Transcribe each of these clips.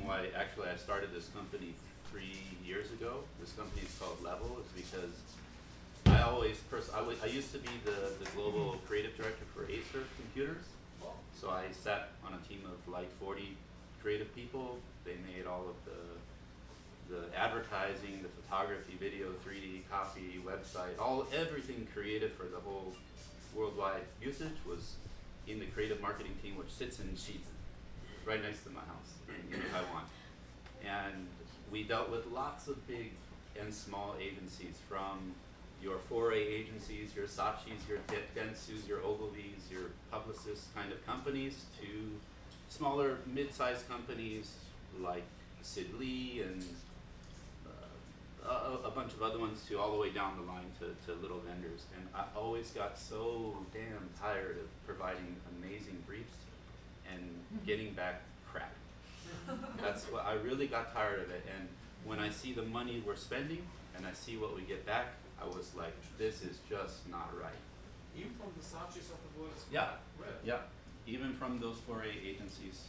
why actually I started this company 3 years ago. This company is called Level, is because I always, I used to be the global creative director for Acer Computers. So I sat on a team of like 40 creative people. They made all of the advertising, the photography, video, 3D, copy, website, everything creative for the whole worldwide usage was in the creative marketing team, which sits in Shenzhen, right next to my house in Taiwan. And we dealt with lots of big and small agencies, from your 4A agencies, your Saatchis, your Dentsus, your Ogilvies, your Publicis kind of companies, to smaller, mid-sized companies like Sid Lee and a bunch of other ones, to all the way down the line to little vendors. And I always got so damn tired of providing amazing briefs and getting back crap. That's what I really got tired of it. And when I see the money we're spending and I see what we get back, I was like, this is just not right. Even from the Saatchis of the world. Yeah, Right. yeah. Even from those 4A agencies.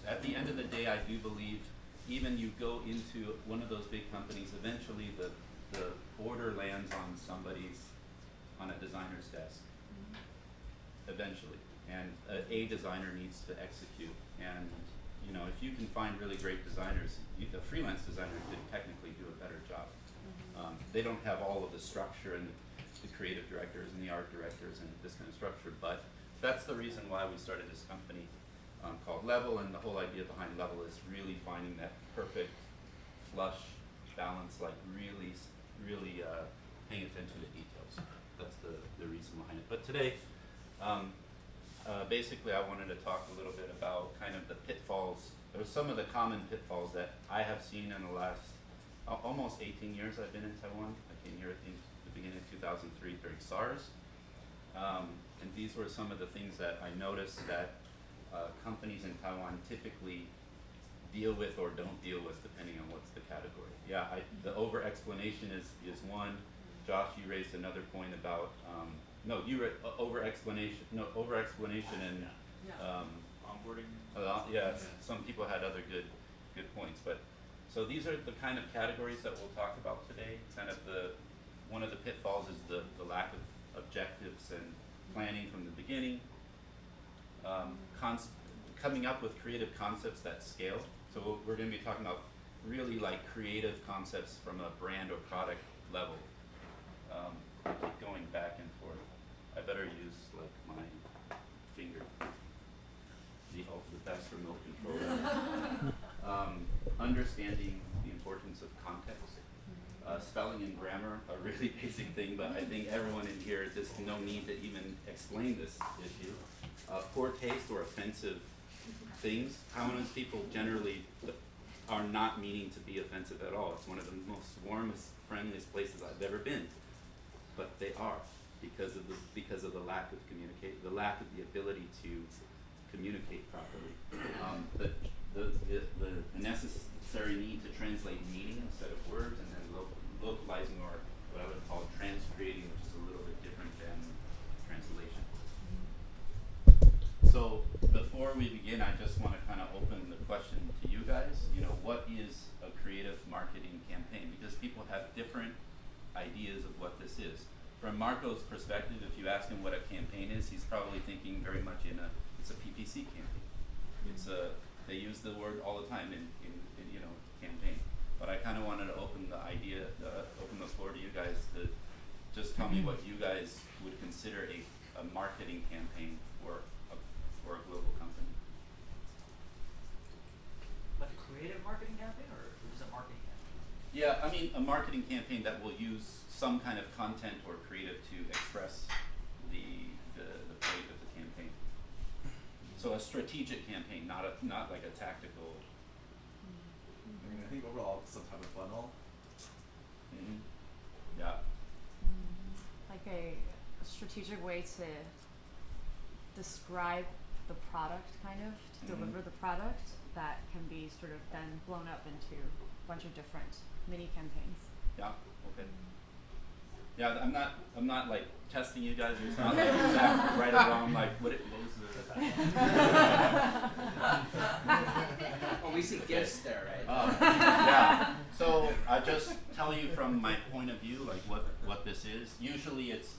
At the end of the day, I do believe, even you go into one of those big companies, eventually the order lands on a designer's desk. Eventually. And a designer needs to execute. And you know, if you can find really great designers, a freelance designer could technically do a better job. They don't have all of the structure and the creative directors and the art directors and this kind of structure, but that's the reason why we started this company called Level, and the whole idea behind Level is really finding that perfect flush balance, like really paying attention to details. That's the reason behind it. But today, basically I wanted to talk a little bit about kind of the pitfalls, or some of the common pitfalls that I have seen in the last almost 18 years I've been in Taiwan. I came here at the beginning of 2003 during SARS. And these were some of the things that I noticed that companies in Taiwan typically deal with or don't deal with, depending on what's the category. Yeah, the over-explanation is one. Josh, you raised another point about, over-explanation and Onboarding. yes, some people had other good points, but so these are the kind of categories that we'll talk about today. Kind of one of the pitfalls is the lack of objectives and planning from the beginning. Coming up with creative concepts that scale. So we're going to be talking about really like creative concepts from a brand or product level. I keep going back and forth. I better use like my finger. The best remote control ever. Understanding the importance of context. Spelling and grammar, a really basic thing, but I think everyone in here, there's no need to even explain this issue. Poor taste or offensive things. Taiwanese people generally are not meaning to be offensive at all. It's one of the most warmest, friendliest places I've ever been, but they are because of the lack of communicate, the lack of the ability to communicate properly. The necessary need to translate meaning instead of words, and then localizing, or what I would call transcreating, which is a little bit different than translation. So before we begin, I just want to kind of open the question to you guys. You know, what is a creative marketing campaign? Because people have different ideas of what this is. From Marco's perspective, if you ask him what a campaign is, he's probably thinking very much it's a PPC campaign. They use the word all the time in campaign. But I kind of wanted to open the floor to you guys to just tell me what you guys would consider a marketing campaign for a global company. Like a creative marketing campaign, or just a marketing campaign? Yeah, I mean a marketing campaign that will use some kind of content or creative to express the point of the campaign. So a strategic campaign, not like a tactical. I think overall some type of funnel. Mm-hmm. Yeah. Like a strategic way to describe the product, kind of, to deliver the product, that can be sort of then blown up into a bunch of different mini campaigns. Yeah, okay. Yeah, I'm not like testing you guys. It's not like exact right or wrong. Like what was the? Oh, we see gifts there, right? Yeah. So I just tell you from my point of view, like what this is. Usually it's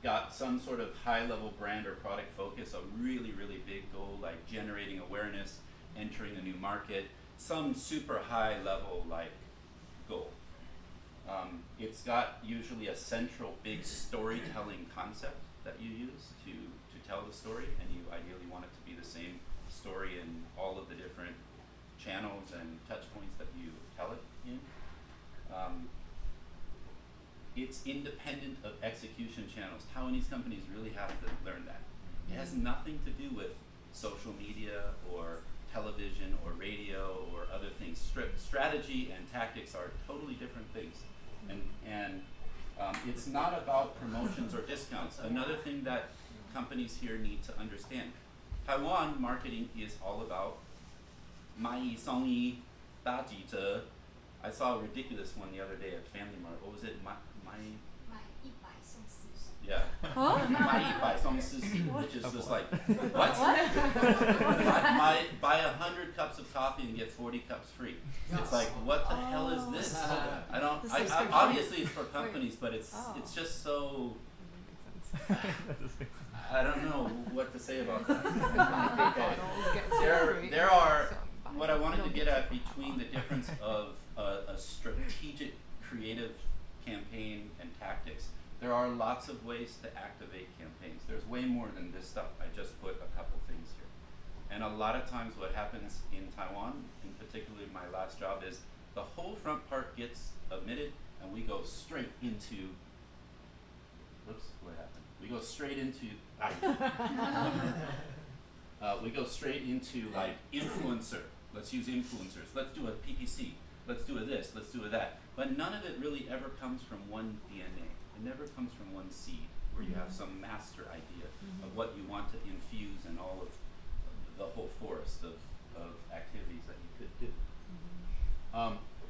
got some sort of high level brand or product focus, a really big goal like generating awareness, entering a new market, some super high level like goal. It's got usually a central big storytelling concept that you use to tell the story, and you ideally want it to be the same story in all of the different channels and touch points that you tell it in. It's independent of execution channels. Taiwanese companies really have to learn that. It has nothing to do with social media or television or radio or other things. Strategy and tactics are totally different things. And it's not about promotions or discounts. Another thing that companies here need to understand. Taiwan marketing is all about 买一送一打几折. I saw a ridiculous one the other day at Family Mart. What was it? My 买100送40. yeah. Huh? 买100送40, which is just like what? buy 100 cups of coffee and get 40 cups free. It's like what the hell is this? I don't. The I subscription. obviously it's for companies, but it's just so. I don't know what to say about that. There are what I wanted to get at between the difference of a strategic creative campaign and tactics. There are lots of ways to activate campaigns. There's way more than this stuff. I just put a couple things here. And a lot of times what happens in Taiwan, in particularly my last job, is the whole front part gets omitted and we go straight into, whoops, what happened? We go straight into, we go straight into like influencer. Let's use influencers. Let's do a PPC. Let's do a this. Let's do a that. But none of it really ever comes from one DNA. It never comes from one seed where you have some master idea of what you want to infuse in all of the whole forest of activities that you could do.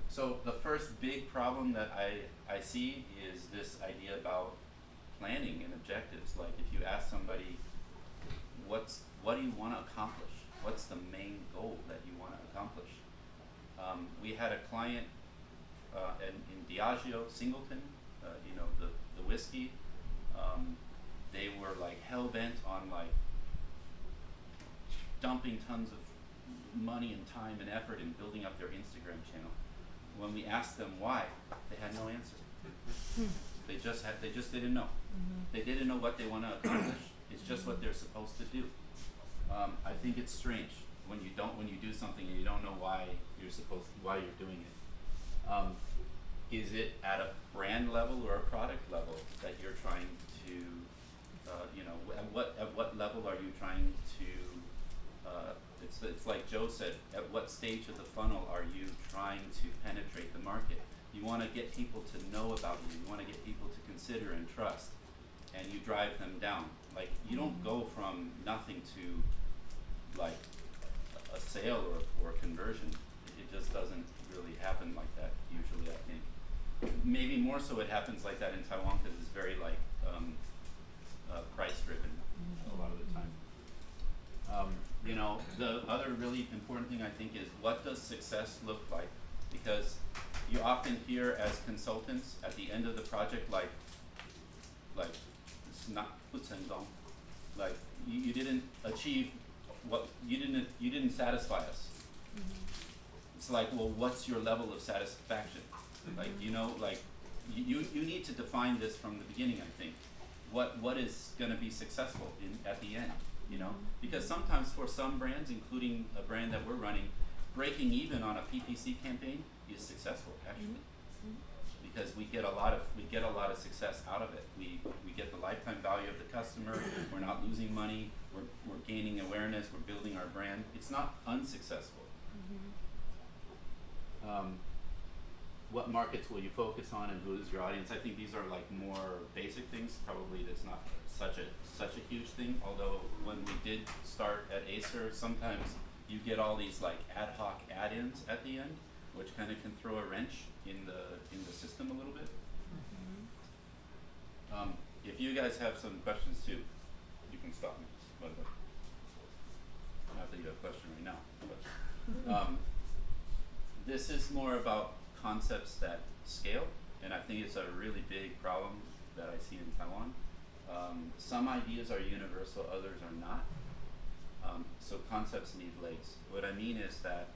So the first big problem that I see is this idea about planning and objectives. Like if you ask somebody, what do you want to accomplish? What's the main goal that you want to accomplish? We had a client in Diageo, Singleton, the whiskey. They were like hell bent on like dumping tons of money and time and effort in building up their Instagram channel. When we asked them why, they had no answer. They just didn't know. They didn't know what they want to accomplish. It's just what they're supposed to do. I think it's strange when you do something and you don't know why you're doing it. Is it at a brand level or a product level that you're trying to, at what level are you trying to? It's like Joe said. At what stage of the funnel are you trying to penetrate the market? You want to get people to know about you. You want to get people to consider and trust, and you drive them down. Like you don't go from nothing to like a sale or a conversion. It just doesn't really happen like that usually, I think. Maybe more so it happens like that in Taiwan because it's very like price driven a lot of the time. The other really important thing I think is what does success look like? Because you often hear as consultants at the end of the project like it's not 不成功, like you didn't achieve what you didn't satisfy us. It's like, well, what's your level of satisfaction? Like you need to define this from the beginning. I think what is going to be successful at the end. Because sometimes for some brands, including a brand that we're running, breaking even on a PPC campaign is successful actually, because we get a lot of success out of it. We get the lifetime value of the customer. We're not losing money. We're gaining awareness. We're building our brand. It's not unsuccessful. What markets will you focus on, and who is your audience? I think these are like more basic things. Probably that's not such a huge thing. Although when we did start at Acer, sometimes you get all these like ad hoc add-ins at the end, which kind of can throw a wrench in the system a little bit. If you guys have some questions too, you can stop me, by the way. Not that you have a question right now, but this is more about concepts that scale, and I think it's a really big problem that I see in Taiwan. Some ideas are universal, others are not. So concepts need legs. What I mean is that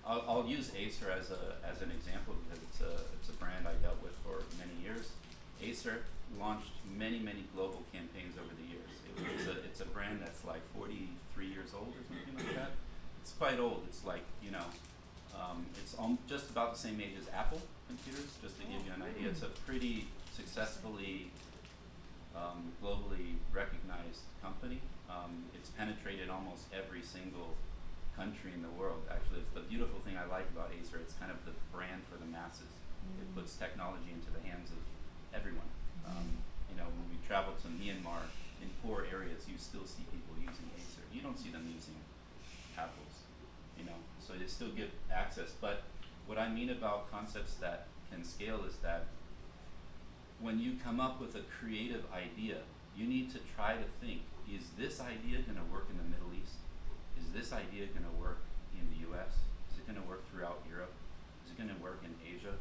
I'll use Acer as an example because it's a brand I dealt with for many years. Acer launched many global campaigns over the years. It's a brand that's like 43 years old or something like that. It's quite old. It's like, you know, it's just about the same age as Apple computers, just to give you an idea. It's a pretty successfully globally recognized company. It's penetrated almost every single country in the world. Actually, it's the beautiful thing I like about Acer. It's kind of the brand for the masses. It puts technology into the hands of everyone. You know, when we travel to Myanmar, in poor areas, you still see people using Acer. You don't see them using Apples, you know, so they still give access. But what I mean about concepts that can scale is that when you come up with a creative idea, you need to try to think, is this idea going to work in the Middle East? Is this idea going to work in the US? Is it going to work throughout Europe? Is it going to work in Asia?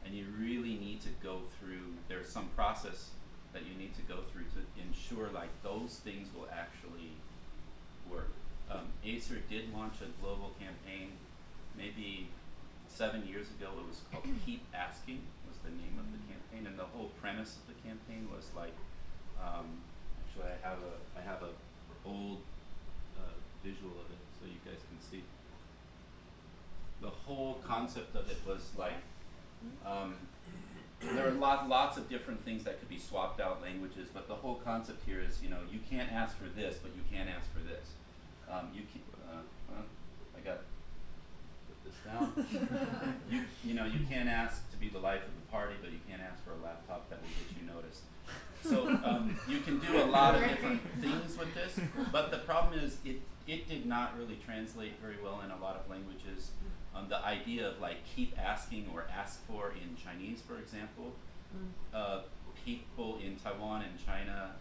And you really need to go through, there's some process that you need to go through to ensure like those things will actually work. Acer did launch a global campaign maybe 7 years ago. It was called Keep Asking was the name of the campaign, and the whole premise of the campaign was like, actually I have a old visual of it so you guys can see. The whole concept of it was like, there are lots of different things that could be swapped out languages, but the whole concept here is, you know, you can't ask for this, but you can ask for this. You can, I got to put this down. You know, you can't ask to be the life of the party, but you can't ask for a laptop that will get you noticed. So you can do a lot of different things with this, but the problem is it did not really translate very well in a lot of languages. The idea of like keep asking or ask for in Chinese, for example, people in Taiwan and China,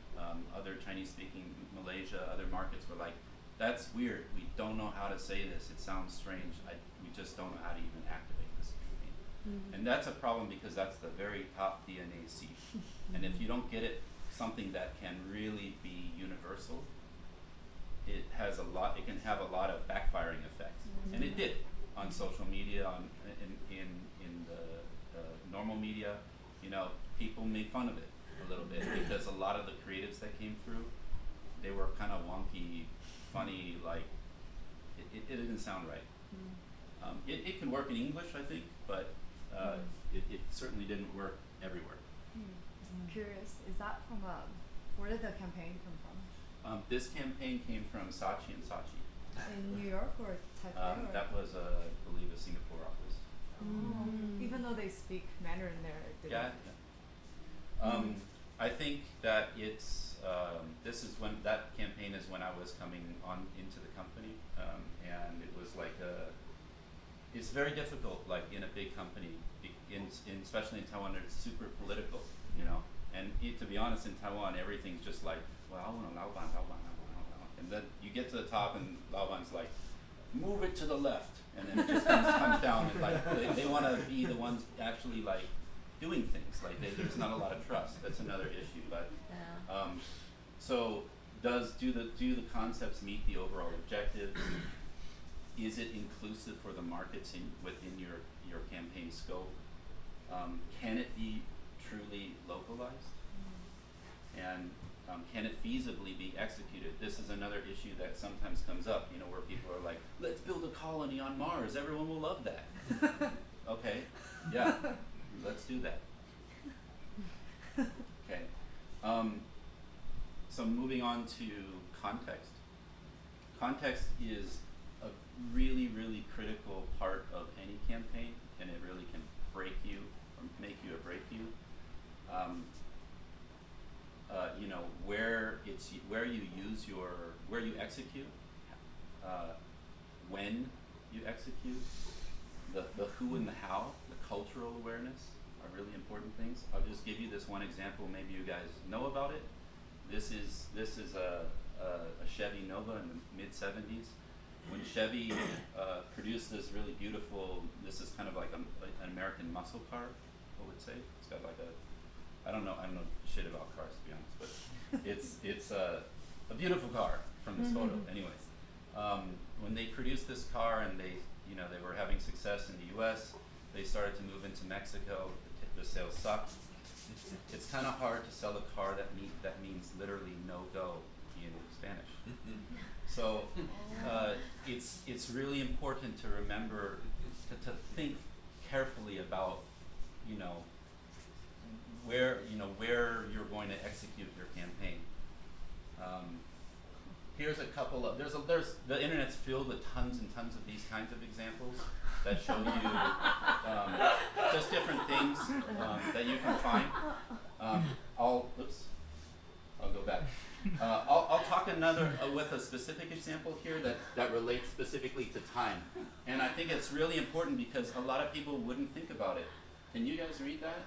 other Chinese-speaking Malaysia, other markets were like, that's weird. We don't know how to say this. It sounds strange. We just don't know how to even activate this campaign. And that's a problem because that's the very top DNA seed. And if you don't get it, something that can really be universal, it has it can have a lot of backfiring effects. And it did on social media, in the normal media. You know, people made fun of it a little bit because a lot of the creatives that came through, they were kind of wonky, funny, like it didn't sound right. It can work in English, I think, but it certainly didn't work everywhere. Curious, is that from where did the campaign come from? This campaign came from Saatchi and Saatchi. In New York or Taipei? Or? That was, I believe, a Singapore office. Even though they speak Mandarin there, it didn't. Yeah. I think that it's this is when that campaign is when I was coming on into the company, and it was like it's very difficult, like in a big company, especially in Taiwan, it's super political, you know. And to be honest, in Taiwan, everything's just like, well, I want a Lao Ban. And then you get to the top, and Lao Ban's like, move it to the left, and then it just comes down, and like they want to be the ones actually like doing things. Like there's not a lot of trust. That's another issue. But so do the concepts meet the overall objective? Is it inclusive for the markets within your campaign scope? Can it be truly localized? And can it feasibly be executed? This is another issue that sometimes comes up, you know, where people are like, let's build a colony on Mars. Everyone will love that. Okay, yeah, let's do that. Okay. So moving on to context. Context is a really, really critical part of any campaign, and it really can break you or make you or break you. You know, where you execute, when you execute, the who and the how, the cultural awareness are really important things. I'll just give you this one example. Maybe you guys know about it. This is a Chevy Nova in the mid '70s. When Chevy produced this really beautiful, this is kind of like an American muscle car, I would say. It's got like I don't know shit about cars, to be honest, but it's a beautiful car from this photo. Anyways, when they produced this car and they were having success in the U.S., they started to move into Mexico. The sales sucked. It's kind of hard to sell a car that means literally no go in Spanish. So it's really important to remember to think carefully about where you're going to execute your campaign. Here's a couple of there's the internet's filled with tons and tons of these kinds of examples that show you just different things that you can find. I'll go back. I'll talk with a specific example here that relates specifically to time, and I think it's really important because a lot of people wouldn't think about it. Can you guys read that?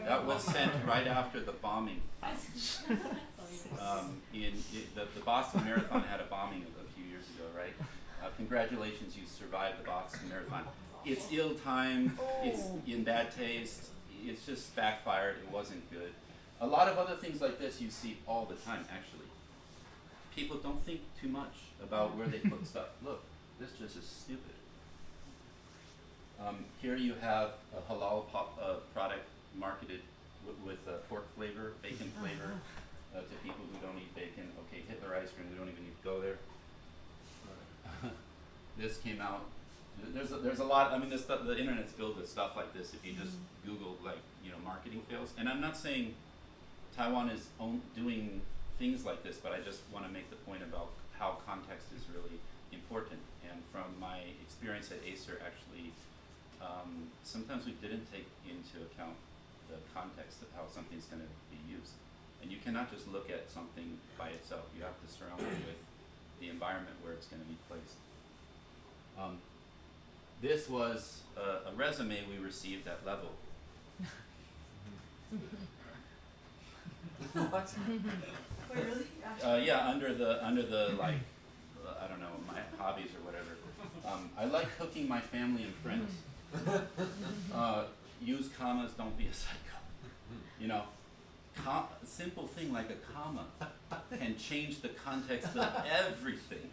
That was sent right after the bombing. The Boston Marathon had a bombing a few years ago, right? Congratulations, you survived the Boston Marathon. It's ill-timed, it's in bad taste, it's just backfired, it wasn't good. A lot of other things like this you see all the time, actually. People don't think too much about where they put stuff. Look, this just is stupid. Here you have a halal product marketed with pork flavor, bacon flavor, to people who don't eat bacon. Okay, Hitler ice cream, we don't even need to go there. This came out. There's a lot. I mean, the internet's filled with stuff like this. If you just Google marketing fails, and I'm not saying Taiwan is doing things like this, but I just want to make the point about how context is really important. And from my experience at Acer, actually, sometimes we didn't take into account the context of how something's going to be used. And you cannot just look at something by itself. You have to surround it with the environment where it's going to be placed. This was a resume we received at Level. What? Wait, really? Yeah, under the like, I don't know, my hobbies or whatever. I like cooking my family and friends. Use commas, don't be a psycho. Simple thing like a comma can change the context of everything.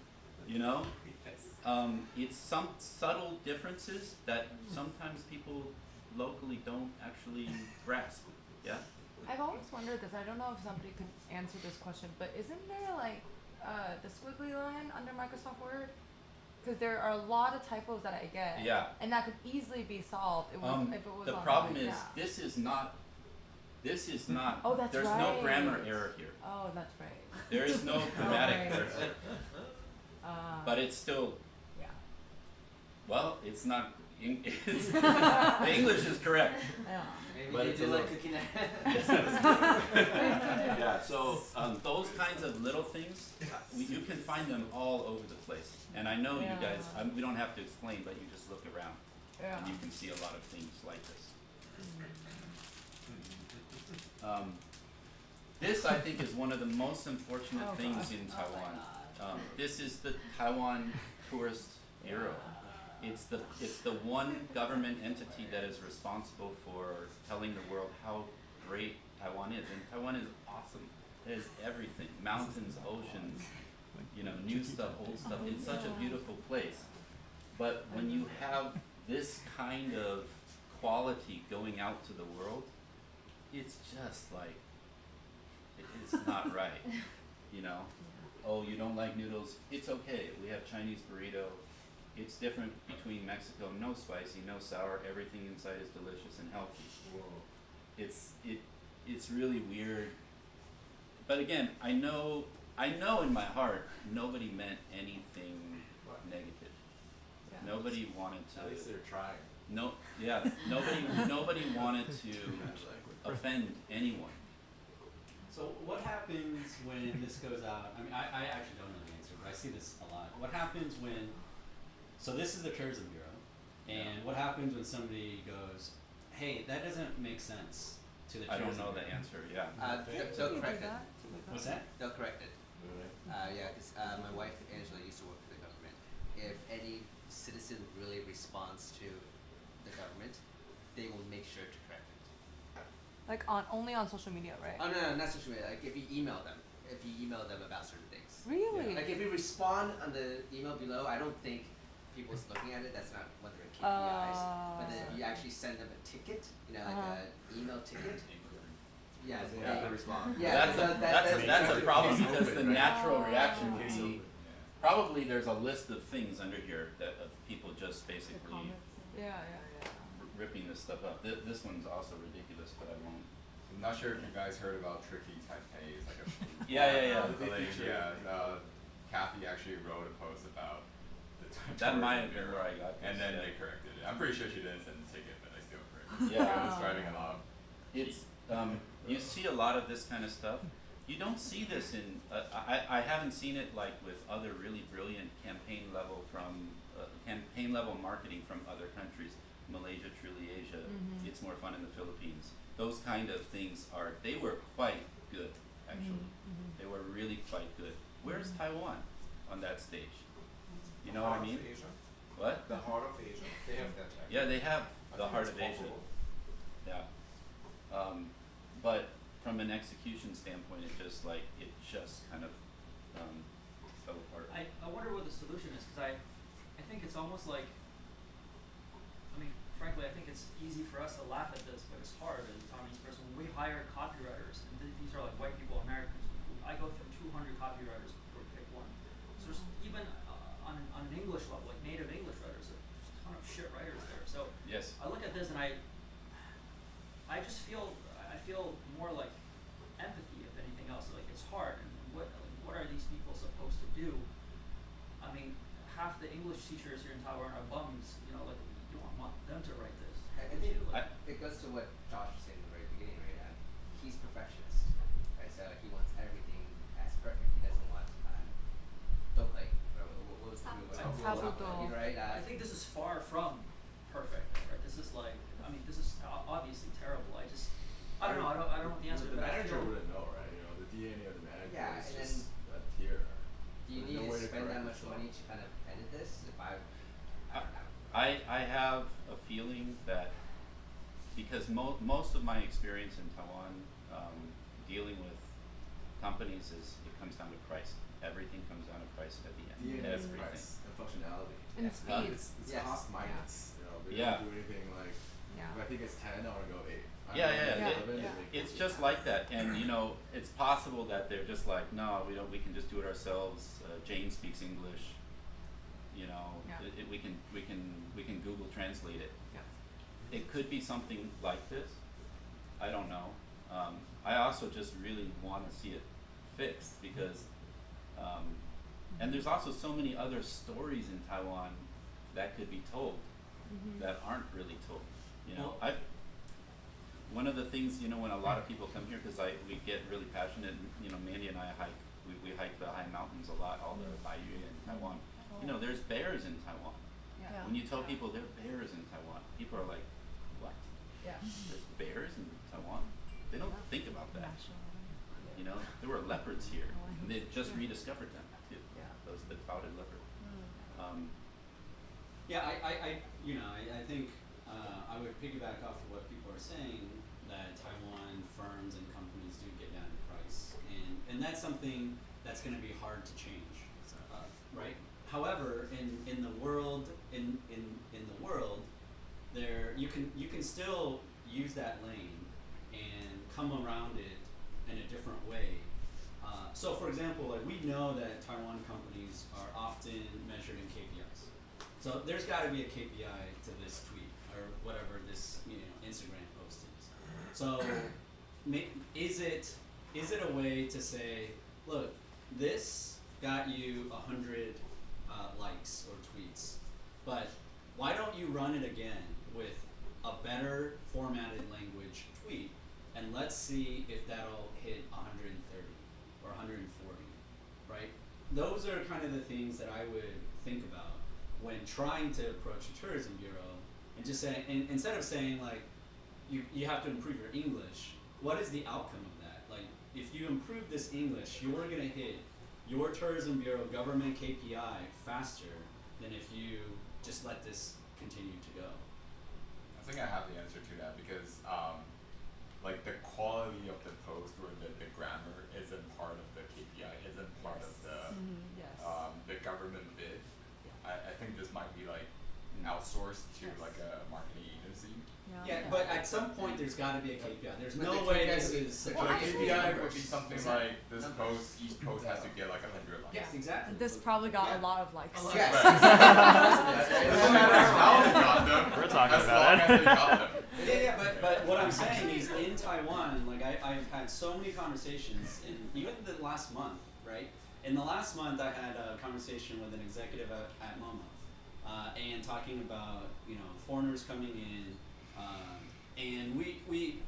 It's some subtle differences that sometimes people locally don't actually grasp. Yeah. I've always wondered this. I don't know if somebody could answer this question, but isn't there like the squiggly line under Microsoft Word? Because there are a lot of typos that I get. Yeah. And that could easily be solved if it was the on problem like, is this is not. Oh, that's there's right. no grammar error here. Oh, that's right. There is no grammatic Right. error. But it's still. Yeah. Well, it's not. The English is correct. Yeah. Maybe But you it's do a like little- cooking Yeah. So those kinds of little things, you can find them all over the place. And I know you Yeah. guys. We don't have to explain, but you just look around Yeah. and you can see a lot of things like this. This, I think, is one of the most unfortunate Oh, things God. in Oh, my Taiwan. This is the Taiwan Tourist Bureau. It's the one government entity that is responsible for telling the world how great Taiwan is, and Taiwan is awesome. It has everything: mountains, oceans, new stuff, old stuff. It's such a beautiful place. But when you have this kind of quality going out to the world, it's just like it's not right. Oh, you don't like noodles? It's okay. We have Chinese burrito. It's different between Mexico. No spicy, no sour. Everything inside is delicious and healthy. It's really weird. But again, I know in my heart nobody meant anything negative. Yeah. Nobody wanted At least to. they're trying. Nobody wanted to offend anyone. So what happens when this goes out? I mean, I actually don't know the answer, but I see this a lot. What happens when, so this is the Tourism Bureau, And what happens when somebody goes, hey, that doesn't make sense to the I don't tourism know the area? answer, yeah. They'll correct it. What's that? They'll correct it. Yeah, because my wife Angela used to work for the government. If any citizen really responds to the government, they will make sure to correct it. Like only on social media, right? Oh no, not social media. Like if you email them about certain things. Really? Like if you respond on the email below, I don't think people's looking at it. That's not one of their KPIs. But then if you actually send them a ticket, like an email ticket. Yeah, They have to respond. Yeah, That's a problem because the natural Oh. reaction would Case be, open. probably there's a list of things under here that of people just The basically comments. Yeah. ripping this stuff up. This one's also ridiculous, but I won't. I'm not sure if you guys heard about Tricky Taipei. It's like a Yeah. Kathy actually wrote a post about the That tourism might have been bureau, where I got this. and then yeah. they corrected it. I'm pretty sure she didn't send the ticket, but I still corrected it. Yeah. I was driving along. It's you see a lot of this kind of stuff. You don't see this in I haven't seen it like with other really brilliant campaign level marketing from other countries. Malaysia, truly Asia. Mhm. It's more fun in the Philippines. Those kind of things they were quite good actually. Mhm. They were really quite good. Where's Taiwan on that stage? You know what I mean? Asia. What? The heart of Asia. They have that tag. Yeah, they have I the think heart it's of Asia. possible. Yeah. But from an execution standpoint, it just kind of fell apart. I wonder what the solution is, because I think it's almost like, I mean, frankly, I think it's easy for us to laugh at this, but it's hard as a Taiwanese person. When we hire copywriters, and these are like white people, Americans, I go through 200 copywriters before we pick one. So there's even on an English level, like native English writers, there's a ton of shit writers there. So Yes. I look at this and I just feel more like empathy, if anything else. Like it's hard, and what are these people supposed to do? I mean, half the English teachers here in Taiwan are bums. Like you don't want them to write this. I think I- it goes to what Josh was saying in the very beginning, right? He's perfectionist, right? So he wants everything as perfect. He doesn't want don't like what was the movie? Tabuto. Right? I think this is far from perfect, right? This is like, I mean, this is obviously terrible. I don't know. I don't know the answer. The but I manager feel- wouldn't know, right? The DNA of the manager Yeah, is and just a tier. do you There's need no way to to spend that correct much yourself. money to kind of edit this? If I don't know. I have a feeling that because most of my experience in Taiwan dealing with companies is it comes down to price. Everything comes down to price at the end. DNA is Everything. price and functionality. And Yeah. speed. It's Yes. cost minus. They Yeah. don't do anything like. Yeah. If I think it's 10, I want to go 8. Yeah. Yeah. It's just like that, and it's possible that they're just like, no, we don't. We can just do it ourselves. Jane speaks English. Yeah. We can Google Translate it. Yeah. It could be something like this. I don't know. I also just really want to see it fixed because, and there's also so many other stories in Taiwan that could be told that aren't really told. Well- One of the things, when a lot of people come here, because we get really passionate, Mandy and I hike, we hike the high mountains a lot, all the bayou in Taiwan. There's bears in Taiwan. Yeah. When you tell people there are bears in Taiwan, people are like, what? Yeah. There's bears in Taiwan? They don't think about that. There were leopards here, and they just rediscovered them too. Yeah. The clouded leopard. Yeah, I think I would piggyback off of what people are saying, that Taiwan firms and companies do get down in price, and that's something that's going to be hard to change, right? However, in the world, there you can still use that lane and come around it in a different way. So, for example, like we know that Taiwan companies are often measured in KPIs. So there's got to be a KPI to this tweet or whatever this Instagram post is. So is it a way to say, look, this got you 100 likes or tweets, but why don't you run it again with a better formatted language tweet, and let's see if that'll hit 130 or 140, right? Those are kind of the things that I would think about when trying to approach a tourism bureau and just saying, instead of saying like, you have to improve your English, what is the outcome of that? Like, if you improve this English, you're gonna hit your tourism bureau government KPI faster than if you just let this continue to go. I think I have the answer to that because like the quality of the post or the grammar isn't part of the KPI, isn't part of Yes. the government bid. I think this might be like outsourced to Yes. like a marketing agency. Yeah, but at some point there's got to be a KPI. There's But no the way KPI this would be- is. So Well, the actually- KPI would be something Is that like this numbers? post, each post has to get like 100 likes. Yes, exactly. This probably got Yeah. a lot of likes. Yes. It doesn't matter how they got them. We're talking as about long it. as they got them. Yeah, but what I'm saying is in Taiwan, like I've had so many conversations, in even the last month, right? In the last month, I had a conversation with an executive at Momo, and talking about foreigners coming in, and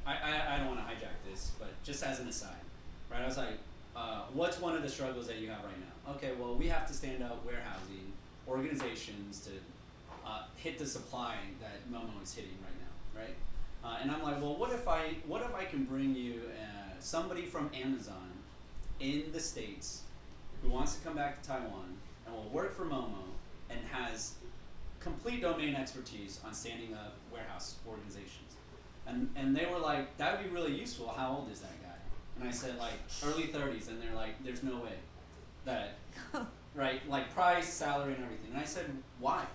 I don't want to hijack this, but just as an aside, right? I was like, what's one of the struggles that you have right now? Okay, well we have to stand up warehousing organizations to hit the supply that Momo is hitting right now, right? And I'm like, well, what if I can bring you somebody from Amazon in the States who wants to come back to Taiwan and will work for Momo and has complete domain expertise on standing up warehouse organizations. And they were like, that would be really useful. How old is that guy? And I said like early 30s, and they're like, there's no way that, right? Like price, salary, and everything. And I said, why?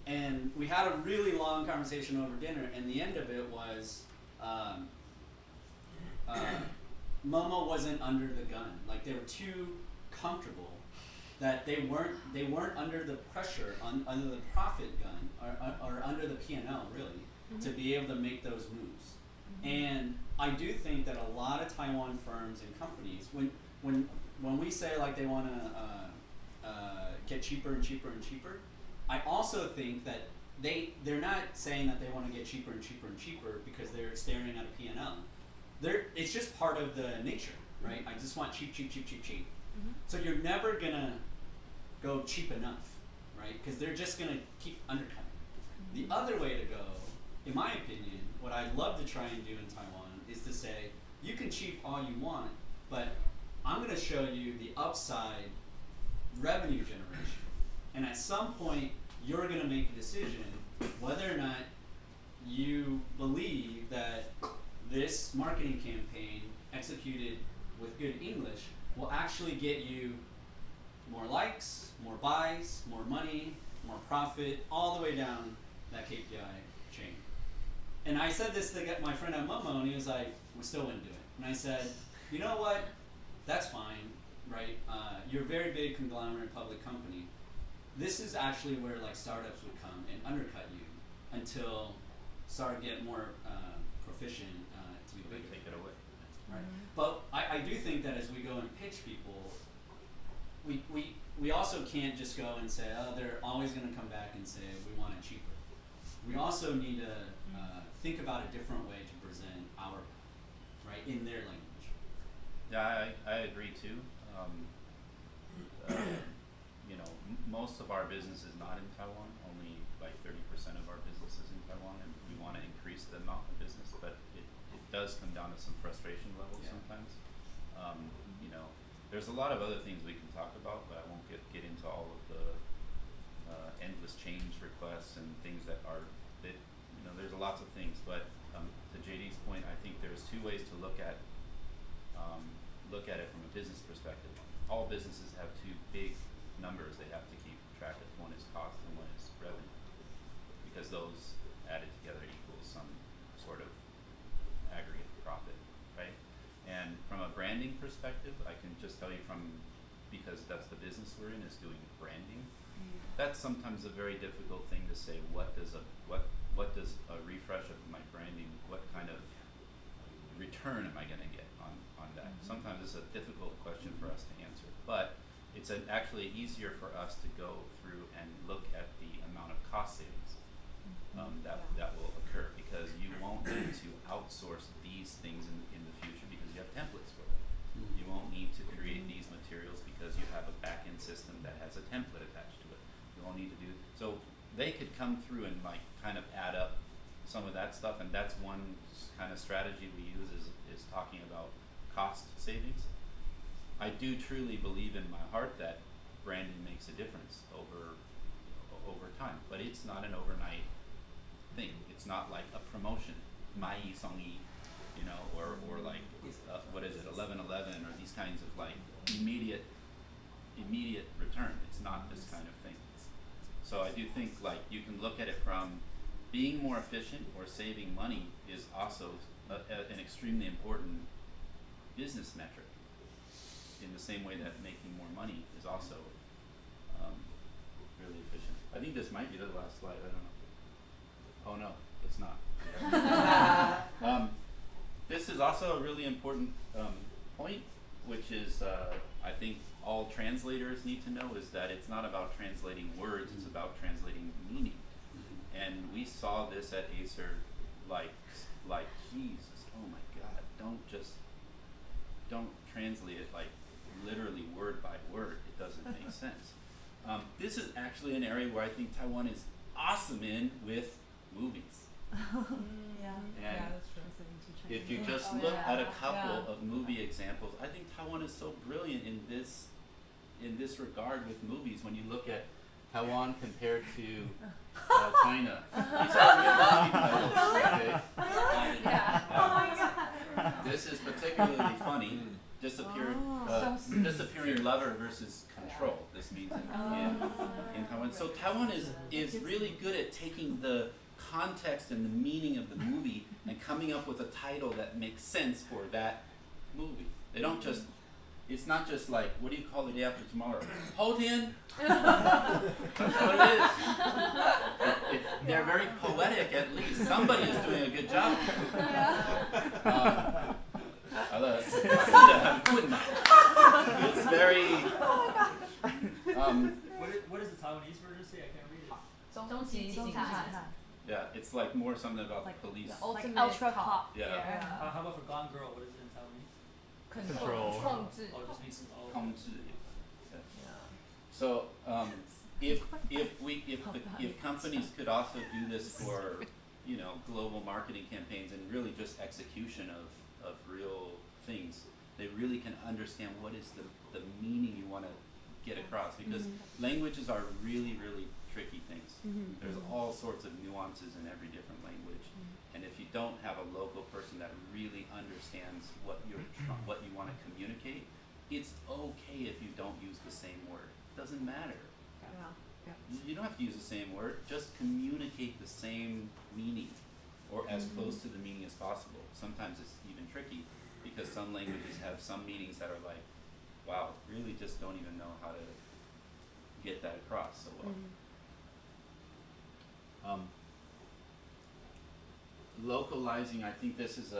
And we had a really long conversation over dinner, and the end of it was Momo wasn't under the gun. Like they were too comfortable that they weren't under the pressure under the profit gun or under the P&L really to be able to make those moves. And I do think that a lot of Taiwan firms and companies, when we say like they want to get cheaper and cheaper and cheaper, I also think that they're not saying that they want to get cheaper and cheaper and cheaper because they're staring at a P&L. It's just part of the nature, right? I just want cheap, cheap, cheap, cheap, cheap. So you're never gonna go cheap enough, right? Because they're just gonna keep undercutting. The other way to go, in my opinion, what I'd love to try and do in Taiwan is to say, you can cheap all you want, but I'm gonna show you the upside revenue generation. And at some point, you're gonna make a decision whether or not you believe that this marketing campaign executed with good English will actually get you more likes, more buys, more money, more profit, all the way down that KPI chain. And I said this to my friend at Momo, and he was like, we still wouldn't do it. And I said, you know what, that's fine, right? You're a very big conglomerate public company. This is actually where like startups would come and undercut you until start to get more proficient to be They bigger. take it away. Right. But I do think that as we go and pitch people, we also can't just go and say, oh, they're always going to come back and say we want it cheaper. We also need to think about a different way to present our, right, in their language. Yeah, I agree too. Most of our business is not in Taiwan. Only like 30% of our business is in Taiwan, and we want to increase the amount of business, but it does come down to some frustration levels sometimes. There's a lot of other things we can talk about, but I won't get into all of the endless change requests and things that are there's lots of things. But to JD's point, I think there's two ways to look at it from a business perspective. All businesses have two big numbers they have to keep track of. One is cost and one is revenue, because those added together equals some sort of aggregate profit, right? And from a branding perspective, I can just tell you because that's the business we're in, is doing branding. That's sometimes a very difficult thing to say. What does a refresh of my branding, what kind of return am I going to get on that? Sometimes it's a difficult question for us to answer, but it's actually easier for us to go through and look at the amount of cost savings that will occur, because you won't need to outsource these things in the future because you have templates for them. You won't need to create these materials because you have a back-end system that has a template attached to it. We all need to do, so they could come through and like kind of add up some of that stuff, and that's one kind of strategy we use is talking about cost savings. I do truly believe in my heart that branding makes a difference over time, but it's not an overnight thing. It's not like a promotion, mai song yi, you know, or like what is it, 1111, or these kinds of like immediate return. It's not this kind of thing. So I do think like you can look at it from being more efficient or saving money is also an extremely important business metric, in the same way that making more money is also really efficient. I think this might be the last slide, I don't know. Oh no, it's not. This is also a really important point, which is I think all translators need to know, is that it's not about translating words, it's about translating meaning. And we saw this at Acer, like Jesus, oh my God, don't translate it like literally word by word. It doesn't make sense. This is actually an area where I think Taiwan is awesome in with movies. Yeah. And that's true. if you just look at a couple of movie examples, I think Taiwan is so brilliant in this regard with movies. When you look at Taiwan compared to China, these are real movie titles. Okay? This is particularly funny. Disappearing lover versus control. This means in Taiwan. So Taiwan is really good at taking the context and the meaning of the movie and coming up with a title that makes sense for that movie. They don't just, it's not just like, what do you call the day after tomorrow? Houtian? That's what it is. They're very poetic, at least. Somebody is doing a good job. It's very, what does the Taiwanese version say? I can't read it. yeah, it's like more something about Like the police. the ultimate like ultra top. pop. Yeah. How about for Gone Girl? What is it in Taiwanese? Control. Oh, it just means So if companies could also do this for, you know, global marketing campaigns and really just execution of real things, they really can understand what is the meaning you want to get across, because languages are really, really tricky things. There's all sorts of nuances in every different language, and if you don't have a local person that really understands what you want to communicate, it's okay if you don't use the same word. It doesn't matter. You don't have to use the same word. Just communicate the same meaning, or as close to the meaning as possible. Sometimes it's even tricky, because some languages have some meanings that are like, wow, really just don't even know how to get that across so well. Localizing, I think this is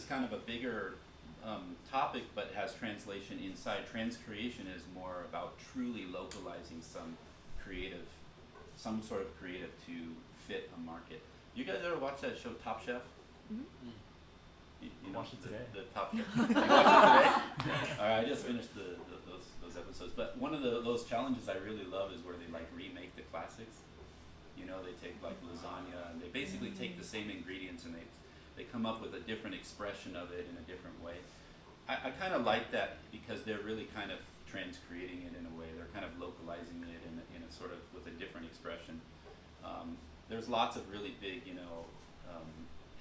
kind of a bigger topic, but has translation inside. Transcreation is more about truly localizing some sort of creative to fit a market. You guys ever watch that show Top Chef? You know, Watched it today. The Top Chef. You watched it today? Alright, I just finished those episodes. But one of those challenges I really love is where they like remake the classics. You know, they take like lasagna and they basically take the same ingredients and they come up with a different expression of it in a different way. I kind of like that, because they're really kind of transcreating it in a way. They're kind of localizing it in a sort of with a different expression. There's lots of really big, you know,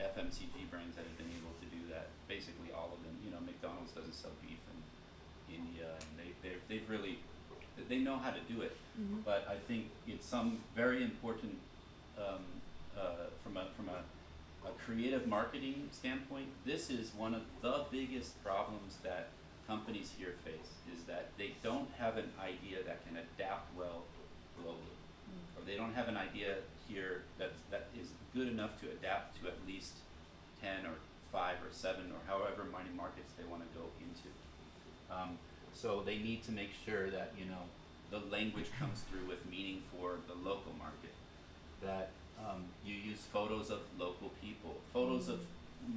FMCG brands that have been able to do that. Basically all of them. You know, McDonald's doesn't sell beef in India, and they've really, they know how to do it. But I think it's some very important from a creative marketing standpoint. This is one of the biggest problems that companies here face, is that they don't have an idea that can adapt well globally, or they don't have an idea here that is good enough to adapt to at least 10 or 5 or 7 or however many markets they want to go into. So they need to make sure that, you know, the language comes through with meaning for the local market, that you use photos of local people, photos of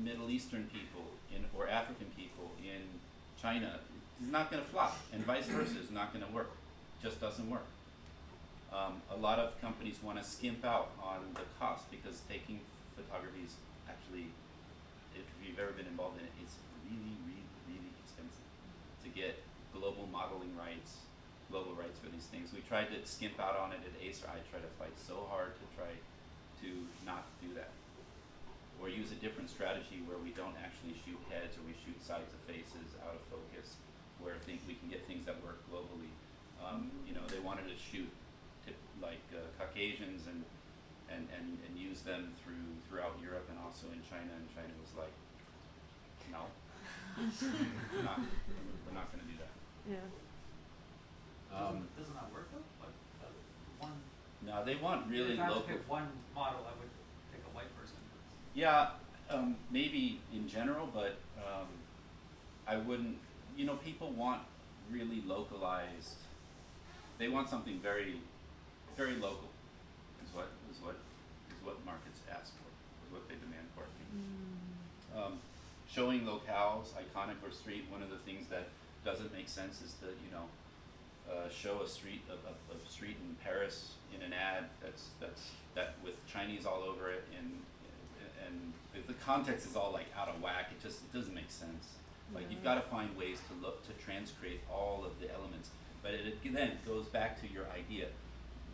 Middle Eastern people or African people in China is not going to fly, and vice versa is not going to work. just doesn't work. A lot of companies want to skimp out on the cost because taking photography is actually, if you've ever been involved in it, it's really, really, really expensive to get global modeling rights, global rights for these things. We tried to skimp out on it at Acer. I tried to fight so hard to try to not do that. Or use a different strategy where we don't actually shoot heads or we shoot sides of faces out of focus, where we can get things that work globally. You know, they wanted to shoot Caucasians and use them throughout Europe and also in China, and China was like, no, we're not going to do that. Yeah. Doesn't that work though? Like one. No, they want really If I had to local. pick one model, I would pick a white person. Yeah, maybe in general, but I wouldn't. You know, people want really localized. They want something very, very local. Is what markets ask for. Is what they demand for. Showing locales, iconic or street. One of the things that doesn't make sense is to show a street street in Paris in an ad that with Chinese all over it and the context is all like out of whack. It doesn't make sense. Like you've got to find ways to transcreate all of the elements. But it then goes back to your idea.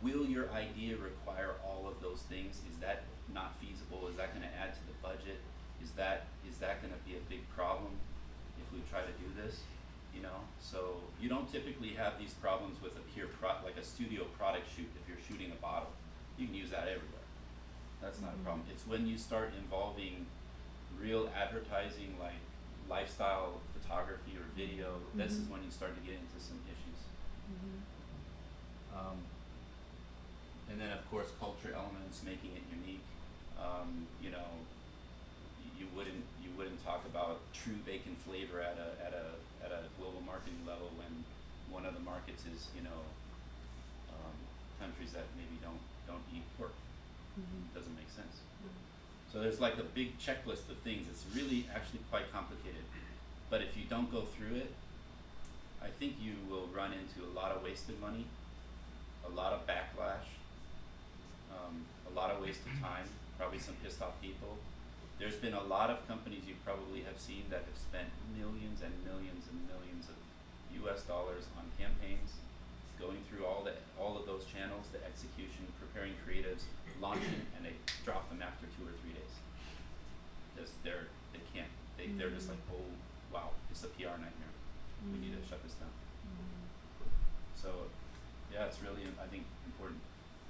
Will your idea require all of those things? Is that not feasible? Is that going to add to the budget? Is that going to be a big problem if we try to do this? You know, so you don't typically have these problems with like a studio product shoot. If you're shooting a bottle, you can use that everywhere. That's not a problem. It's when you start involving real advertising, like lifestyle photography or video. This is when you start to get into some issues. And then of course culture elements, making it unique. You know, you wouldn't talk about true bacon flavor at a global marketing level when one of the markets is countries that maybe don't eat pork. Doesn't make sense. So there's like a big checklist of things. It's really actually quite complicated. But if you don't go through it, I think you will run into a lot of wasted money, a lot of backlash, a lot of wasted time, probably some pissed off people. There's been a lot of companies you probably have seen that have spent millions and millions and millions of US dollars on campaigns, going through all of those channels, the execution, preparing creatives, launching, and they drop them after 2 or 3 days. Because they're just like, oh wow, it's a PR nightmare. We need to shut this down. So yeah, it's really, I think, important.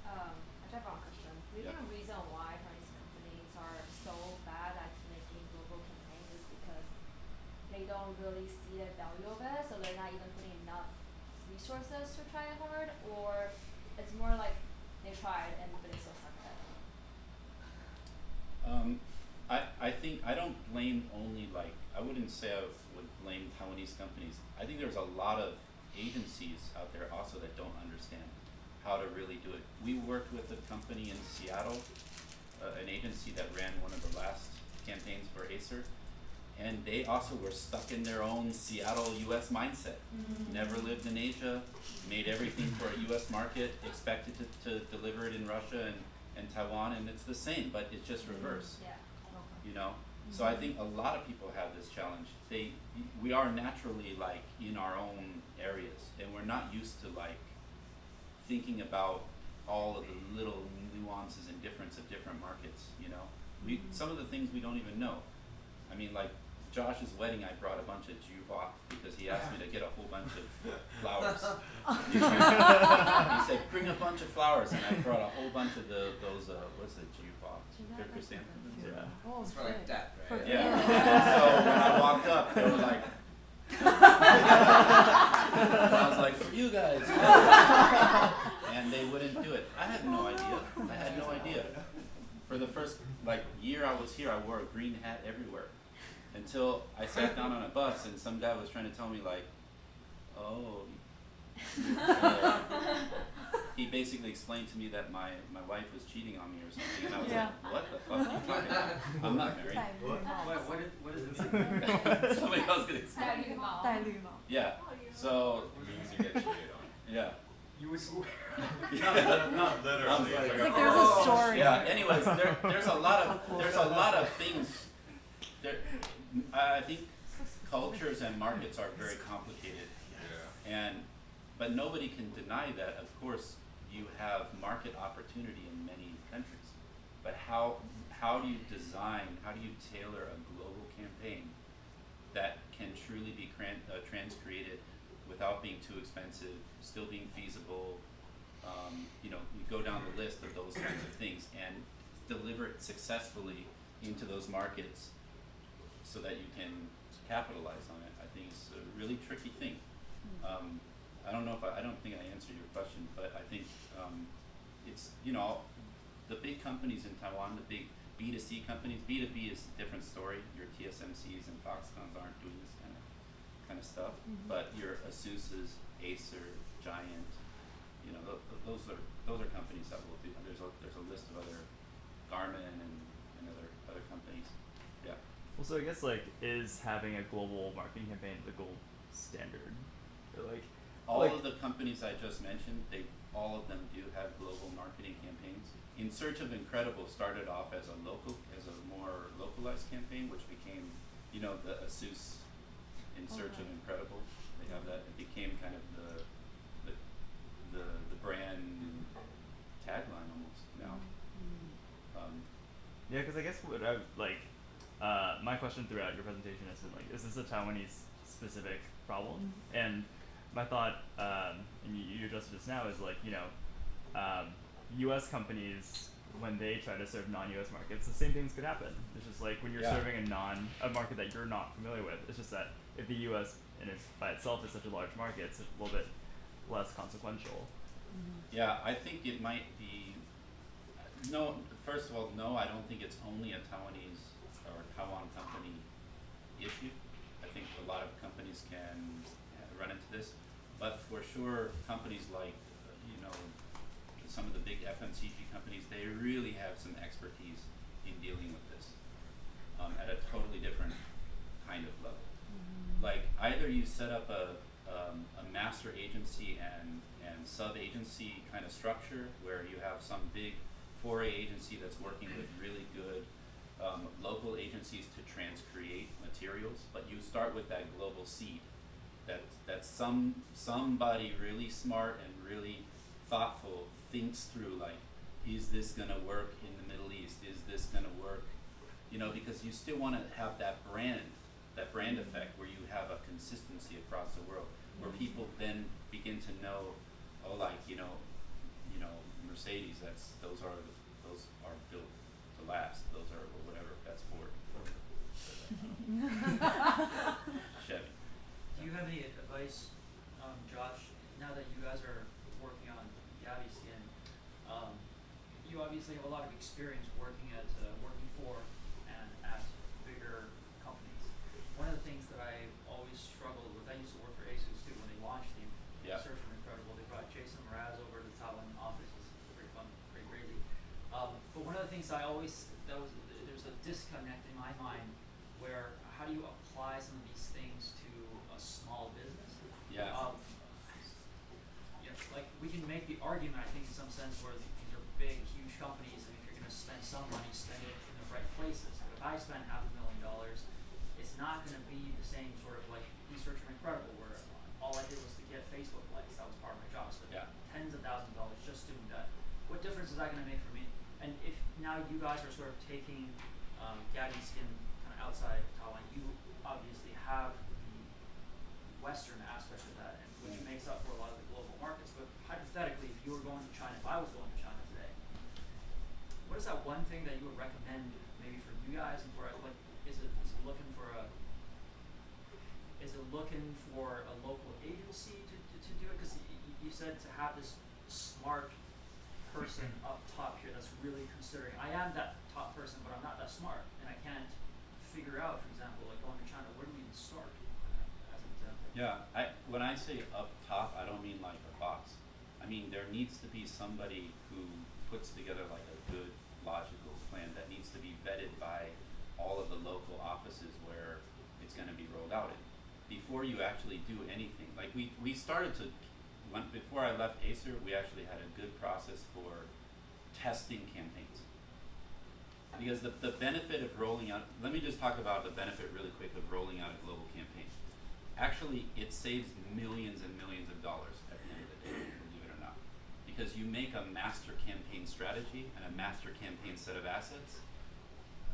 I have one question. Do you think the reason why Chinese companies are so bad at making global campaigns is because they don't really see the value of it, so they're not even putting enough resources to try hard, or it's more like they tried and but they still suck at it? I think I don't blame only I wouldn't say I would blame Taiwanese companies. I think there's a lot of agencies out there also that don't understand how to really do it. We worked with a company in Seattle, an agency that ran one of the last campaigns for Acer, and they also were stuck in their own Seattle US mindset. Never lived in Asia, made everything for a US market, expected to deliver it in Russia and Taiwan, and it's the same, but it's just reverse. Yeah. You know? So I think a lot of people have this challenge. We are naturally in our own areas, and we're not used to thinking about all of the little nuances and difference of different markets, you know? Some of the things we don't even know. I mean, Josh's wedding, I brought a bunch of jubok because he asked me to get a whole bunch of flowers. He said, bring a bunch of flowers, and I brought a whole bunch of what's the jubok? Chrysanthemums? Yeah. Oh, It's for like shit. death, right? For- Yeah. So when I walked up, they were like, and I was like, for you guys. And they wouldn't do it. I had no idea. For the first year I was here, I wore a green hat everywhere. Until I sat down on a bus and some guy was trying to tell me oh, he basically explained to me that my wife was cheating on me or something, and I was like, what the fuck are you talking about? I'm not married. What is it? Somebody else could explain. 戴绿帽。戴绿帽。Yeah. So It means you get cheated on. yeah. Not literally. It's like there's a story. Yeah. Anyways, there's a lot of things. There, I think cultures and markets are very complicated, but nobody can deny that. Of course, you have market opportunity in many countries, but how do you design? How do you tailor a global campaign that can truly be trans-created without being too expensive, still being feasible? You go down the list of those kinds of things and deliver it successfully into those markets so that you can capitalize on it. I think it's a really tricky thing. I don't think I answered your question, but I think it's, the big companies in Taiwan, the big B2C companies, B2B is a different story. Your TSMCs and Foxcons aren't doing this kind of stuff, but your ASUS's, Acer, Giant, those are companies that will do. There's a list of other Garmin and other companies. Yeah. Well, so I guess is having a global marketing campaign the gold standard, or all of the companies I just mentioned, all of them do have global marketing campaigns. In Search of Incredible started off as a more localized campaign, which became, the ASUS In Search of Incredible. They have that. It became kind of the brand tagline almost now. Yeah, because I guess what I my question throughout your presentation has been is this a Taiwanese specific problem? And my thought, and you addressed this now, is U.S. companies, when they try to serve non-U.S. markets, the same things could happen. It's just when you're serving a market that you're not familiar with. It's just that if the U.S. and if by itself is such a large market, it's a little bit less consequential. Yeah, I think it might be. No, first of all, no, I don't think it's only a Taiwanese or Taiwan company issue. I think a lot of companies can run into this, but for sure, companies like some of the big FMCG companies, they really have some expertise in dealing with this at a totally different kind of level. Either you set up a master agency and sub-agency kind of structure where you have some big 4A agency that's working with really good local agencies to transcreate materials, but you start with that global seed that somebody really smart and really thoughtful thinks through, is this gonna work in the Middle East? Is this gonna work? Because you still want to have that brand effect where you have a consistency across the world, where people then begin to know, Mercedes, those are built to last. Those are, or whatever, that's Ford. Chevy. Do you have any advice, Josh, now that you guys are working on Gabby Skin? You obviously have a lot of experience working for and at bigger companies. One of the things that I always struggled with, I used to work for ASUS too when they launched the Search of Incredible. They brought Jason Mraz over to the Taiwan office. It was pretty fun, pretty crazy. But one of the things there's a disconnect in my mind where how do you apply some of these things to a small business? Yeah. We can make the argument, I think, in some sense, where these are big, huge companies, and if you're going to spend some money, spend it in the right places. If I spend $500,000, it's not going to be the same sort of Search of Incredible, where all I did was to get Facebook likes. That was part of my job. So tens of thousands of dollars just doing that. What difference is that going to make for me? And if now you guys are sort of taking Gabby Skin kind of outside Taiwan, you obviously have the Western aspect of that, and which makes up for a lot of the global markets. But hypothetically, if you were going to China, if I was going to China today, what is that one thing that you would recommend maybe for you guys and for is it looking for a local agency to do it? Because you said to have this smart person up top here that's really considering. I am that top person, but I'm not that smart, and I can't figure out, for example, going to China, where do we even start? As an example. Yeah, when I say up top, I don't mean like a box. I mean there needs to be somebody who puts together a good logical plan that needs to be vetted by all of the local offices where it's going to be rolled out in. Before you actually do anything, we started to before I left Acer, we actually had a good process for testing campaigns. Because the benefit of rolling out, let me just talk about the benefit really quick of rolling out a global campaign. Actually, it saves millions and millions of dollars at the end of the day, believe it or not. Because you make a master campaign strategy and a master campaign set of assets,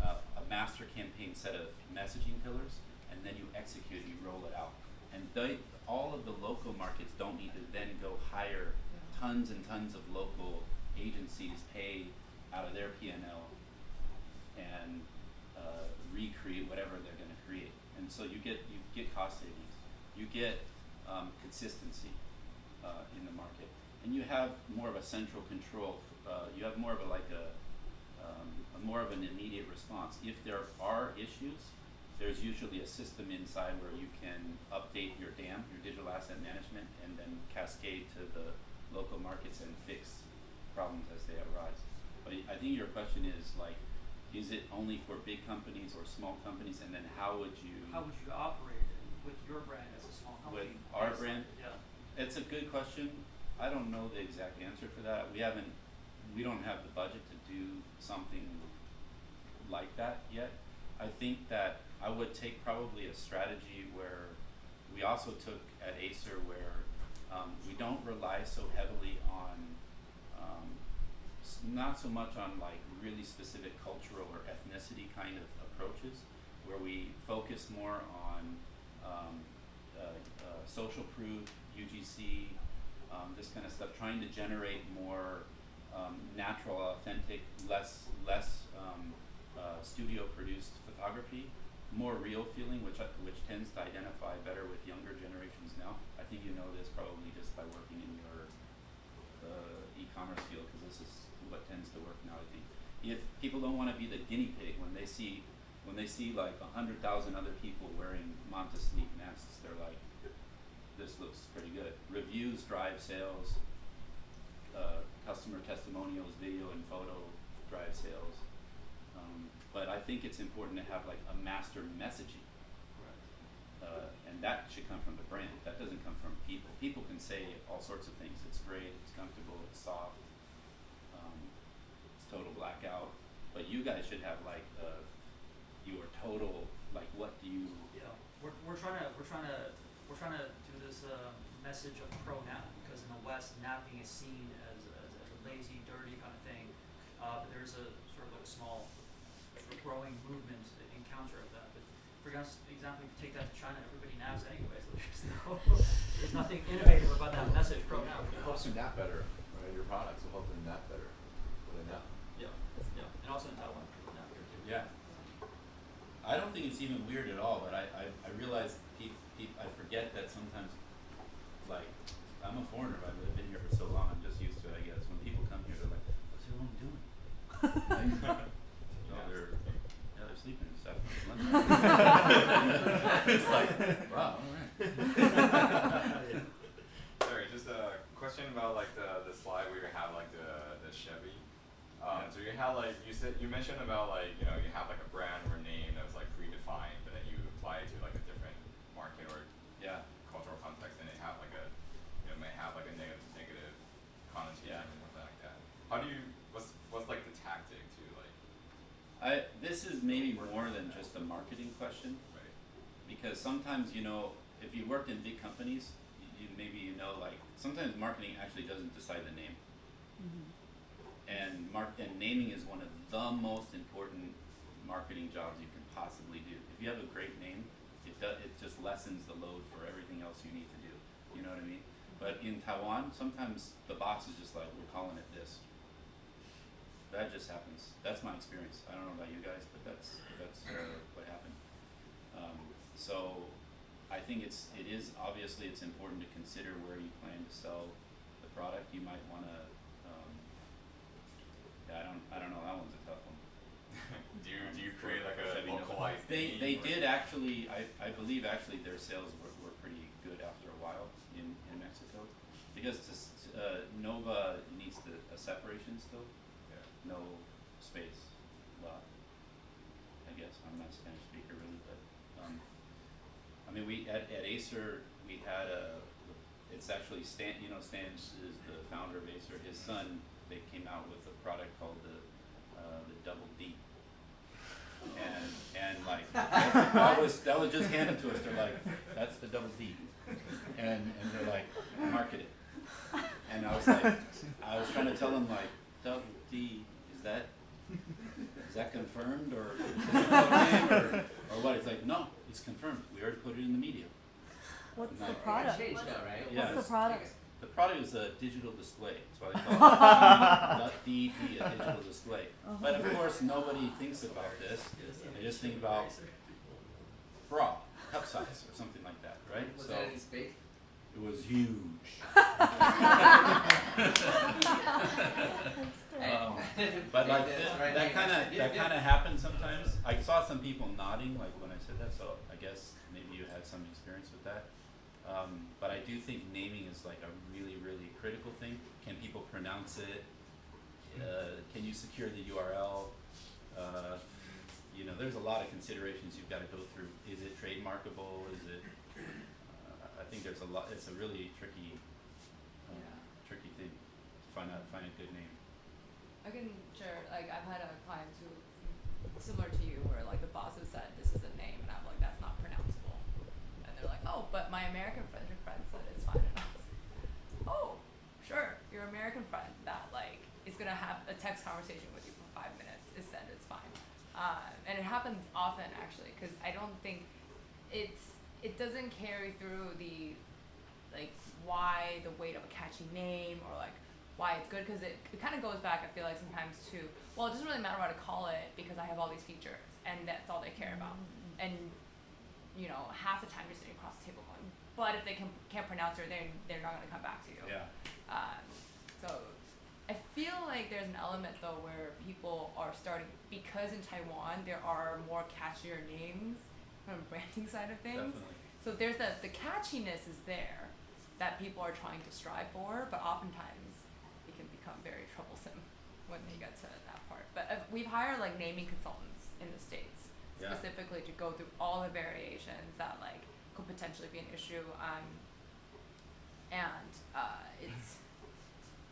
a master campaign set of messaging pillars, and then you execute, you roll it out. And all of the local markets don't need to then go hire tons and tons of local agencies, pay out of their P&L, and recreate whatever they're going to create. And so you get cost savings, you get consistency in the market, and you have more of a central control. You have more of a more of an immediate response. If there are issues, there's usually a system inside where you can update your DAM, your digital asset management, and then cascade to the local markets and fix problems as they arise. But I think your question is like, is it only for big companies or small companies, and then how would you operate it with your brand as a small company? With our brand? Yeah. It's a good question. I don't know the exact answer for that. We don't have the budget to do something like that yet. I think that I would take probably a strategy where we also took at Acer where we don't rely so heavily on not so much on like really specific cultural or ethnicity kind of approaches, where we focus more on social proof, UGC, this kind of stuff, trying to generate more natural, authentic, less studio produced photography, more real feeling, which tends to identify better with younger generations now. I think you know this probably just by working in your e-commerce field, because this is what tends to work now. I think if people don't want to be the guinea pig when they see like 100,000 other people wearing Montesleep masks, they're like, this looks pretty good. Reviews drive sales. Customer testimonials, video and photo drive sales. But I think it's important to have like a master messaging. And that should come from the brand. That doesn't come from people. People can say all sorts of things. It's great, it's comfortable, it's soft, it's total blackout. But you guys should have like your total, like what do you? Yeah, we're trying to do this message of pro nap, because in the West, napping is seen as a lazy, dirty kind of thing. But there's a sort of like small growing movement in counter of that. But for example, if you take that to China, everybody naps anyway, so there's nothing innovative about that message, pro nap. It helps you nap better, right? Your products will help them nap better. When they nap. Yeah, and also in Taiwan, people nap here too. Yeah. I don't think it's even weird at all, but I realize I forget that sometimes, like, I'm a foreigner, I've been here for so long, I'm just used to it, I guess. When people come here, they're like, what's everyone doing? They're sleeping and stuff. It's like, wow, alright. Sorry, just a question about like the slide where you have like the Chevy. So you have like you mentioned about like you have like a brand or a name that's like predefined, but then you apply it to like a different market or cultural context, and it have like a may have like a negative connotation or something like that. How do you what's like the tactic to like? This is maybe more than just a marketing question. Right. Because sometimes, if you worked in big companies, maybe like sometimes marketing actually doesn't decide the name. Mm-hmm. And naming is one of the most important marketing jobs you can possibly do. If you have a great name, it just lessens the load for everything else you need to do. You know what I mean? But in Taiwan, sometimes the boss is just like, we're calling it this. That just happens. That's my experience. I don't know about you guys, but that's what happened. So I think it is obviously it's important to consider where you plan to sell the product. You might want to. I don't know. That one's a tough one. do you create like a localized? They did actually. I believe actually their sales were pretty good after a while in Mexico, because Nova needs a separation still. Yeah. No space lot. I guess I'm not a Spanish speaker really, but I mean we at Acer we had it's actually Stan. You know, Stan is the founder of Acer. His son, they came out with a product called the Double D. And like that was just handed to us. They're like, that's the Double D, and they're like, market it. And I was trying to tell them like, Double D, is that confirmed or is it a code name or what? It's like, no, it's confirmed. We already put it in the media. What's And the like, product? Change though, right? Yeah, What's the it's- product? The product is a digital display. That's why they call it DED, a digital display. But of course, nobody thinks about this. They just think about bra, cup size, or something like that, right? Was So that any big? it was huge. But like that kind of happens sometimes. I saw some people nodding like when I said that, so I guess maybe you had some experience with that. But I do think naming is like a really, really critical thing. Can people pronounce it? Can you secure the URL? You know, there's a lot of considerations you've got to go through. Is it trademarkable? Is it? I think there's a lot. It's a really tricky thing to find a good name. I can share, like, I've had a client who, similar to you, where, like, the boss has said, this is a name, and I'm like, that's not pronounceable. And they're like, oh, but my American friend said it's fine. And I was like, oh, sure, your American friend that, like, is gonna have a text conversation with you for 5 minutes is said it's fine. And it happens often, actually, because I don't think it doesn't carry through the, like, why the weight of a catchy name, or, like, why it's good, because it kind of goes back, I feel like, sometimes to, well, it doesn't really matter what to call it because I have all these features and that's all they care about. And, you know, half the time you're sitting across the table going, but if they can't pronounce it, they're not going to come back to you. Yeah. So I feel like there's an element, though, where people are starting, because in Taiwan there are more catchier names from the branding side of things. Definitely. So there's the catchiness is there that people are trying to strive for, but oftentimes it can become very troublesome when they get to that part. But we've hired like naming consultants in the States Yeah. specifically to go through all the variations that like could potentially be an issue. And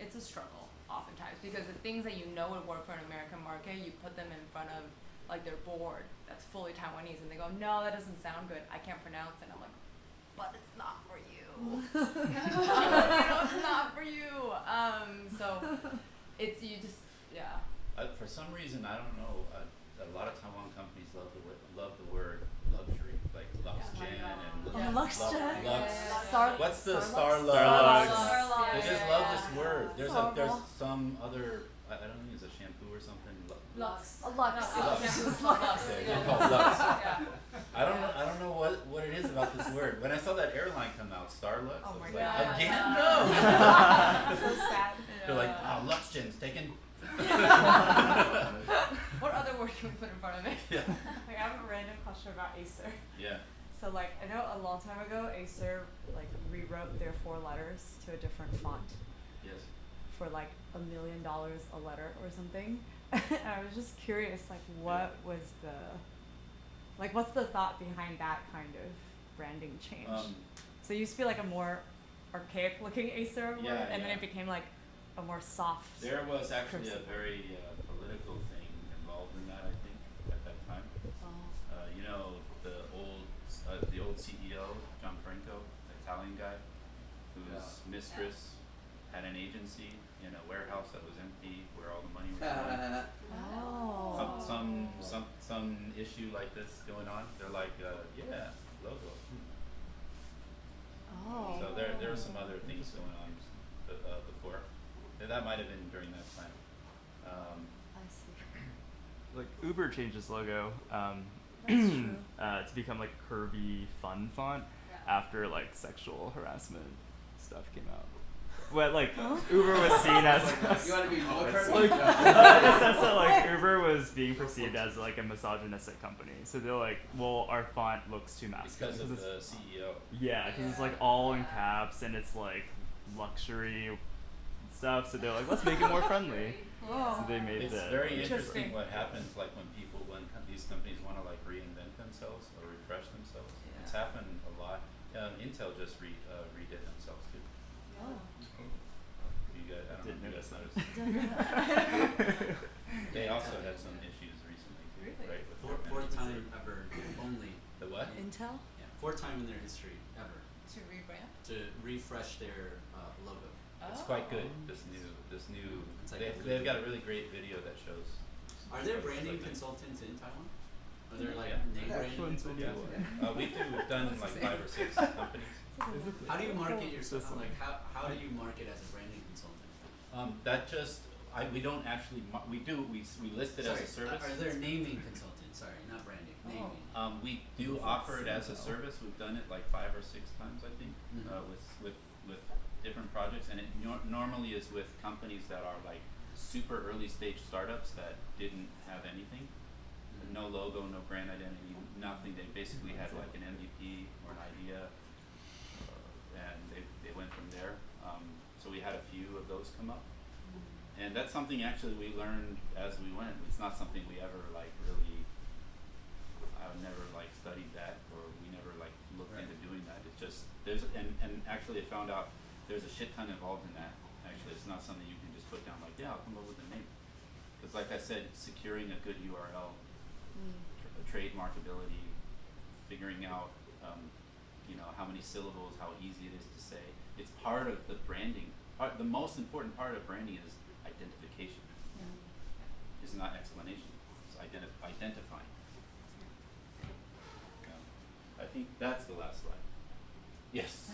it's a struggle oftentimes because the things that you know would work for an American market, you put them in front of like their board that's fully Taiwanese, and they go, no, that doesn't sound good. I can't pronounce it. And I'm like, but it's not for you. It's not for you. So it's yeah. For some reason, I don't know. A lot of Taiwan companies love the word luxury, like Luxgen and Luxgen. Lux. What's the Starlux. Starlux? They just love this word. There's some other. I don't think it's a shampoo or something. Lux. Lux. Yeah, they're called Lux. I don't know what it is about this word. When I saw that airline come out, Starlux, Oh I my was God. like, again, no. So sad. They're like, oh, Luxgen's taken. What other word can we put in front of it? Yeah. Like, I have a random question about Acer. Yeah. So, like, I know a long time ago, Acer, like, rewrote their 4 letters to a different font Yes. for, like, $1 million a letter or something. And I was just curious, like, what was what's the thought behind that kind of branding change? So it used to be, like, a more archaic-looking Acer word, Yeah, and then yeah. it became, like, a more soft. There was actually a cursive. very political thing involved in that, I think, at that time. You know, the old CEO, John Franco, the Italian guy, whose mistress had an agency in a warehouse that was empty, where all the money was going. Oh. Some issue like this going on. They're like, yeah, logo. Oh. So there were some other things going on before. That might have been during that time. I see. Like Uber changed its logo That's true. to become like a curvy, fun font after like sexual harassment stuff came out. Well, like Uber was seen as You want to be more it's curvy? like in the sense that like Uber was being perceived as like a misogynistic company. So they're like, well, our font looks too masculine Because of it's the CEO. yeah, because it's like all in caps and it's like luxury stuff. So they're like, let's make it more friendly. So they made It's the very Interesting. interesting what happens like when these companies want to like reinvent themselves or refresh themselves. It's happened a lot. Intel just redid themselves too. Oh. You guys, I don't Didn't know if notice you that. guys noticed. They also had some issues recently, too, Really? right? With their Fourth management. time ever only. The what? Intel Yeah, fourth time in their history ever To rebrand? to refresh their logo. It's Oh. quite good. This new. It's like They've got a really great video that shows. Are there shows branding like- consultants in Taiwan? Are there like Yeah. name Yeah. branding Influence consultants? video. We've done like 5 or 6 companies. How do you market yourself? System. Like how do you market as a branding consultant? That just we don't actually we list it as a service. Are there naming consultants? Sorry, not branding. Naming. We do offer it as a service. We've done it like 5 or 6 times, I think, with different projects, and it normally is with companies that are like super early stage startups that didn't have anything, no logo, no brand identity, nothing. They basically had like an MVP or an idea, and they went from there. So we had a few of those come up, and that's something actually we learned as we went. It's not something we ever like really. I've never like studied that, or we never like looked Right. into doing that. It's just and actually I found out there's a shit ton involved in that. Actually, it's not something you can just put down like, yeah, I'll come up with a name. Because like I said, securing a good URL, trademarkability, figuring out, how many syllables, how easy it is to say. It's part of the branding. The most important part of branding is identification. It's not explanation. It's identifying. I think that's the last slide. Yes.